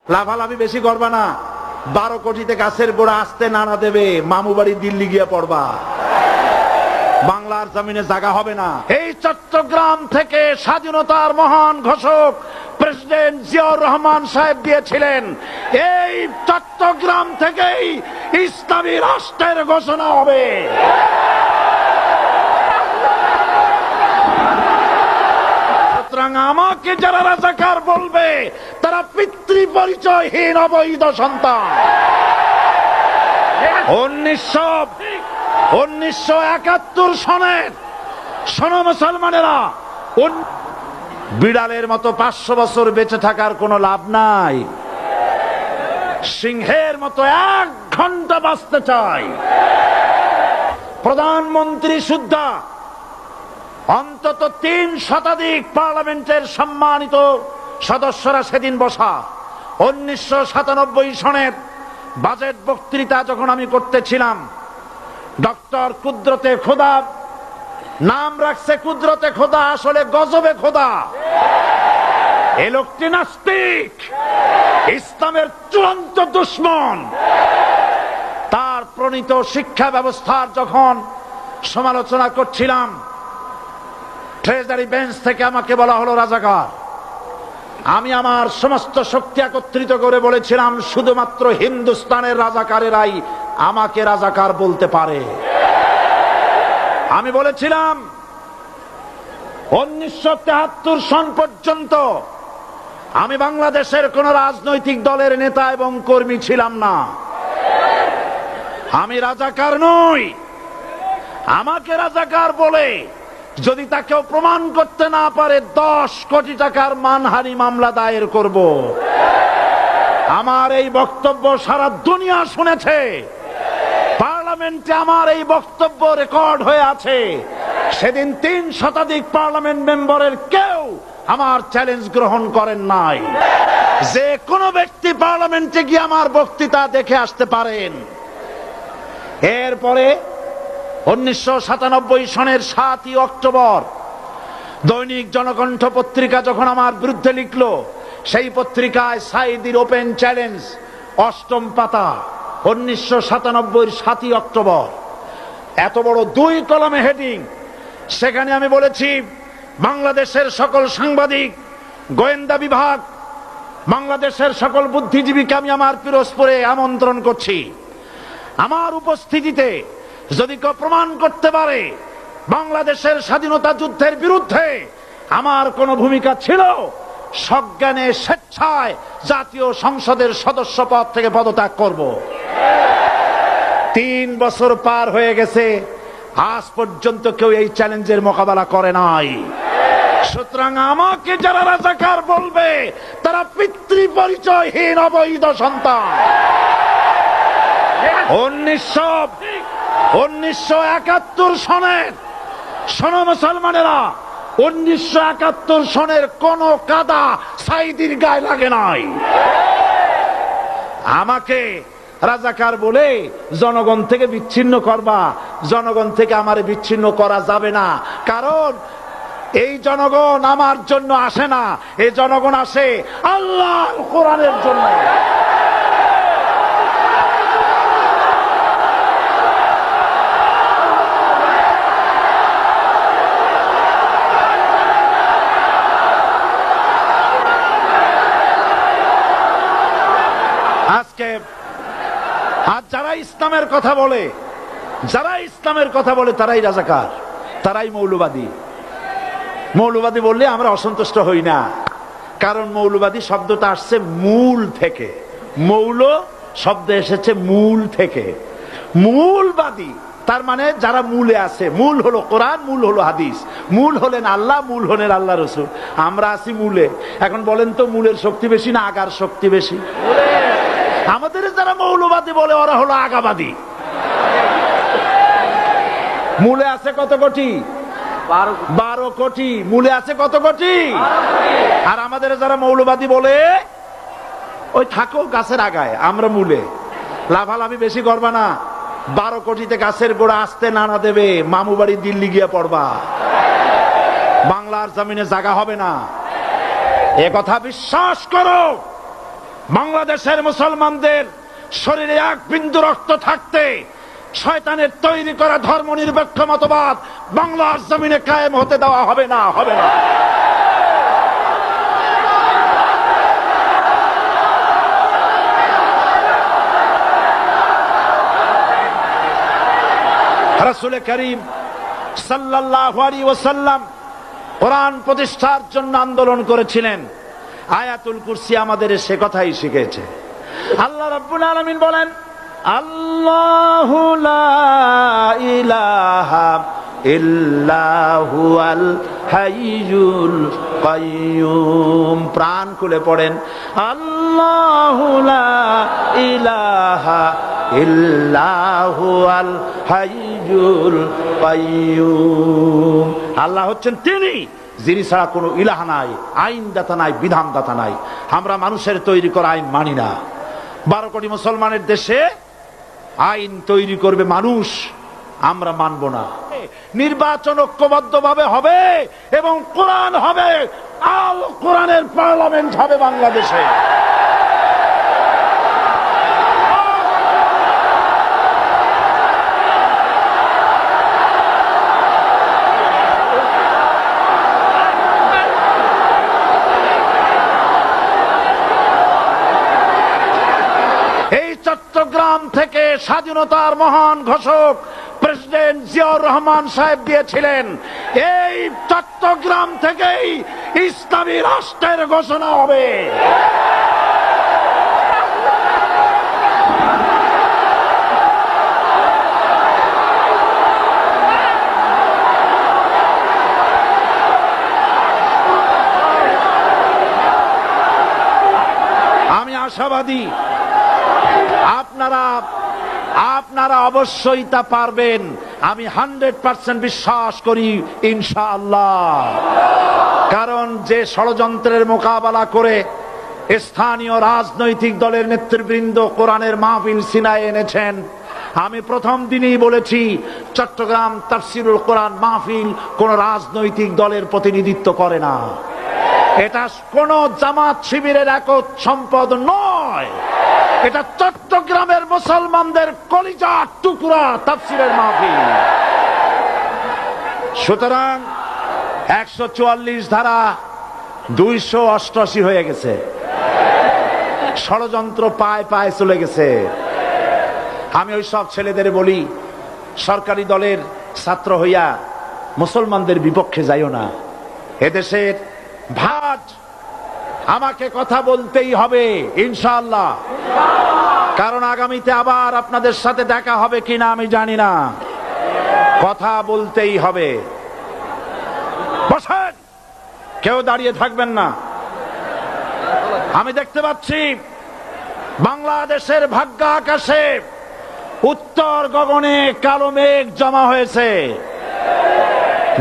লাফালাফি বেশি করবা না, 12 কোটিতে গাছের গোড়া আসতে নাড়া দেবে, মামু বাড়ি দিল্লি গিয়ে পড়বা, বাংলার জমিনে জায়গা হবে না। এই চট্টগ্রাম থেকে স্বাধীনতার মহান ঘোষক প্রেসিডেন্ট জিয়াউর রহমান সাহেব দিয়েছিলেন, এই চট্টগ্রাম থেকেই ইসলামী রাষ্ট্রের ঘোষণা হবে। আমাকে যারা রাজাকার বলবে তারা পিতৃ পরিচয়হীন অবৈধ সন্তান। 1971 সনের শোনো মুসলমানেরা, বিড়ালের মতো 500 বছর বেঁচে থাকার কোনো লাভ নাই, সিংহের মতো 1 ঘন্টা বাঁচতে চাই। প্রধানমন্ত্রী সুদ্ধা অন্তত 3 শতাধিক পার্লামেন্টের সম্মানিত সদস্যরা সেদিন বসা। 1997 সনের বাজেট বক্তৃতা যখন আমি করতেছিলাম, ডক্টর কুদরতে খোদা, নাম রাখছে কুদরতে খোদা, আসলে গজবে খোদা। এ লোকটি নাস্তিক, ইসলামের চূড়ান্ত দুশমন। তার প্রণীত শিক্ষা ব্যবস্থার যখন সমালোচনা করছিলাম, ট্রেজারি বেঞ্চ থেকে আমাকে বলা হলো রাজাকার। আমি আমার সমস্ত শক্তি একত্রিত করে বলেছিলাম, শুধুমাত্র হিন্দুস্তানের রাজাকারেরাই আমাকে রাজাকার বলতে পারে। আমি বলেছিলাম 1973 সন পর্যন্ত আমি বাংলাদেশের কোন রাজনৈতিক দলের নেতা এবং কর্মী ছিলাম না। আমি রাজাকার নই। আমাকে রাজাকার বলে যদি তাকেও প্রমাণ করতে না পারে, 10 কোটি টাকার মানহানি মামলা দায়ের করব। আমার এই বক্তব্য সারা দুনিয়া শুনেছে, পার্লামেন্টে আমার এই বক্তব্য রেকর্ড হয়ে আছে। সেদিন 3 শতাধিক পার্লামেন্ট মেম্বারের কেউ আমার চ্যালেঞ্জ গ্রহণ করেন নাই। যে কোনো ব্যক্তি পার্লামেন্টে গিয়ে আমার বক্তৃতা দেখে আসতে পারেন। এরপরে 1997 সনের 7 অক্টোবর দৈনিক জনকণ্ঠ পত্রিকা যখন আমার বিরুদ্ধে লিখলো, সেই পত্রিকায় সাইদির ওপেন চ্যালেঞ্জ 8ম পাতা, 1997 7 অক্টোবর, এত বড় 2 কলামে হেডিং। সেখানে আমি বলেছি, বাংলাদেশের সকল সাংবাদিক, গোয়েন্দা বিভাগ, বাংলাদেশের সকল বুদ্ধিজীবীকে আমি আমার পিরোজপুরে আমন্ত্রণ করছি। আমার উপস্থিতিতে যদি কেউ প্রমাণ করতে পারে বাংলাদেশের স্বাধীনতা যুদ্ধের বিরুদ্ধে আমার কোন ভূমিকা ছিল, সজ্ঞানে স্বেচ্ছায় জাতীয় সংসদের সদস্য পদ থেকে পদত্যাগ করব। 3 বছর পার হয়ে গেছে, আজ পর্যন্ত কেউ এই চ্যালেঞ্জের মোকাবেলা করে নাই। সুতরাং আমাকে যারা রাজাকার বলবে তারা পিতৃ পরিচয়হীন অবৈধ সন্তান। 1971 সনের শোনো মুসলমানেরা, 1971 সনের কোন কাদা সাইদির গায়ে লাগে নাই। আমাকে রাজাকার বলে জনগণ থেকে বিচ্ছিন্ন করবা, জনগণ থেকে আমারে বিচ্ছিন্ন করা যাবে না। কারণ এই জনগণ আমার জন্য আসে না, এই জনগণ আসে আল্লাহর কোরআনের জন্য। আজকে আর যারা ইসলামের কথা বলে, তারাই রাজাকার, তারাই মৌলবাদী। মৌলবাদী বললে আমরা অসন্তুষ্ট হই না, কারণ মৌলবাদী শব্দটা আসছে মূল থেকে। মৌল শব্দ এসেছে মূল থেকে। মূলবাদী তার মানে যারা মূলে আছে। মূল হলো কোরআন, মূল হলো হাদিস, মূল হলেন আল্লাহ, মূল হলেন আল্লাহ রসুল। আমরা আছি মূলে। এখন বলেন তো, মূলের শক্তি বেশি না আগার শক্তি বেশি? আমাদের যারা মৌলবাদী বলে ওরা হলো আগাবাদী। মূলে আছে কত কোটি? 12 কোটি। মূলে আছে কত কোটি? আর আমাদের যারা মৌলবাদী বলে, ওই থাকো গাছের আগায়, আমরা মূলে। লাফালাফি বেশি করবা না, 12 কোটিতে গাছের গোড়া আসতে নাড়া দেবে, মামু বাড়ি দিল্লি গিয়ে পড়বা, বাংলার জমিনে জায়গা হবে না। এ কথা বিশ্বাস করো। বাংলাদেশের মুসলমানদের শরীরে এক বিন্দু রক্ত থাকতে শয়তানের তৈরি করা ধর্ম নিরপেক্ষ মতবাদ বাংলার জমিনে কায়েম হতে দেওয়া হবে না, হবে না। রাসূল করিম সাল্লাল্লাহু আলাইহি ওয়াসাল্লাম কোরআন প্রতিষ্ঠার জন্য আন্দোলন করেছিলেন। আয়াতুল কুরসি আমাদের সে কথাই শিখেছে। আল্লাহ রাব্বুল আলামিন বলেন, আল্লাহু লা ইলাহা ইল্লা হুয়াল হাইয়ুল কাইয়্যুম। প্রাণ খুলে পড়েন, আল্লাহু লা ইলাহা ইল্লা হুয়াল হাইয়ুল কাইয়্যুম। আল্লাহ হচ্ছেন তিনি যিনি ছাড়া কোনো ইলাহ নাই, আইনদাতা নাই, বিধানদাতা নাই। আমরা মানুষের তৈরি করা আইন মানি না। 12 কোটি মুসলমানের দেশে আইন তৈরি করবে মানুষ, আমরা মানব না। নির্বাচন ঐক্যবদ্ধভাবে হবে এবং কোরআন হবে, আল কোরআনের পার্লামেন্ট হবে বাংলাদেশে। চট্টগ্রাম থেকে স্বাধীনতার মহান ঘোষক প্রেসিডেন্ট জিয়াউর রহমান সাহেব দিয়েছিলেন। এই চট্টগ্রাম থেকেই ইসলামী রাষ্ট্রের ঘোষণা হবে। আমি আশাবাদী আপনারা অবশ্যই তা পারবেন। আমি 100% বিশ্বাস করি ইনশাআল্লাহ। কারণ যে ষড়যন্ত্রের মোকাবেলা করে স্থানীয় রাজনৈতিক দলের নেতৃবৃন্দ কোরআনের মাহফিল সিনায় এনেছেন, আমি প্রথম দিনই বলেছি চট্টগ্রাম তাফসিরুল কোরআন মাহফিল কোন রাজনৈতিক দলের প্রতিনিধিত্ব করে না। এটা কোন জামাত শিবিরের একক সম্পদ নয়। এটা চট্টগ্রামের মুসলমানদের কলিজার টুকরা তাফসীরের মাহফিল। সুতরাং 144 ধারা 288 হয়ে গেছে। ষড়যন্ত্র পায় পায় চলে গেছে। আমি ওই সব ছেলেদের বলি, সরকারি দলের ছাত্র হইয়া মুসলমানদের বিপক্ষে যাইও না। এদেশের ভাট আমাকে কথা বলতেই হবে ইনশাআল্লাহ। কারণ আগামীতে আবার আপনাদের সাথে দেখা হবে কিনা আমি জানি না। কথা বলতেই হবে। বসেন, কেউ দাঁড়িয়ে থাকবেন না। আমি দেখতে পাচ্ছি বাংলাদেশের ভাগ্য আকাশে উত্তর গগনে কালো মেঘ জমা হয়েছে।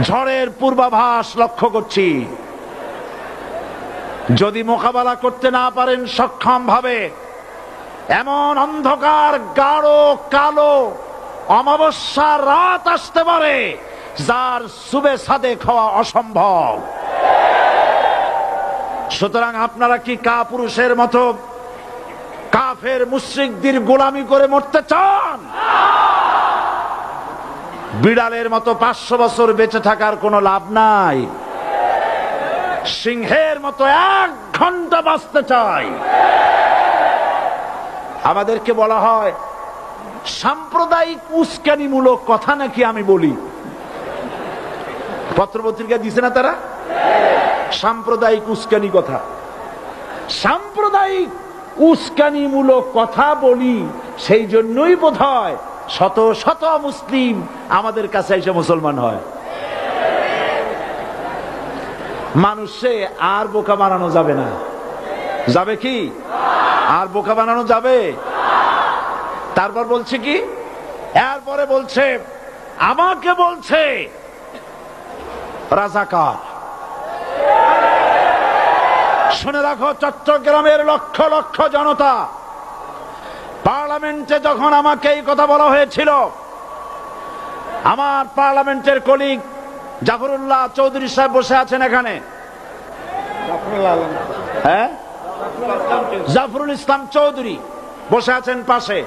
ঝড়ের পূর্বাভাস লক্ষ্য করছি। যদি মোকাবেলা করতে না পারেন সক্ষম ভাবে, এমন অন্ধকার গাঢ় কালো অমাবস্যার রাত আসতে পারে যার সুবে সাদেক হওয়া অসম্ভব। সুতরাং আপনারা কি কাপুরুষের মতো কাফের মুশরিকদের গোলামি করে মরতে চান? বিড়ালের মতো 500 বছর বেঁচে থাকার কোনো লাভ নাই। সিংহের মতো 1 ঘন্টা বাঁচতে চাই। আমাদেরকে বলা হয় সাম্প্রদায়িক উস্কানিমূলক কথা নাকি আমি বলি। পত্রপত্রিকা দিছে না তারা? সাম্প্রদায়িক উস্কানি কথা, সাম্প্রদায়িক উস্কানিমূলক কথা বলি। সেই জন্যই বোধহয় শত শত মুসলিম আমাদের কাছে এসে মুসলমান হয়। মানুষে আর বোকা বানানো যাবে না। যাবে কি? আর বোকা বানানো যাবে? তারপর বলছে কি, এরপরে বলছে আমাকে বলছে রাজাকার। শুনে রাখো চট্টগ্রামের লক্ষ লক্ষ জনতা, পার্লামেন্টে যখন আমাকে এই কথা বলা হয়েছিল, আমার পার্লামেন্টের কলিগ জাফরুল্লাহ চৌধুরী সাহেব বসে আছেন এখানে। হ্যাঁ, জাফরুল ইসলাম চৌধুরী বসে আছেন পাশে।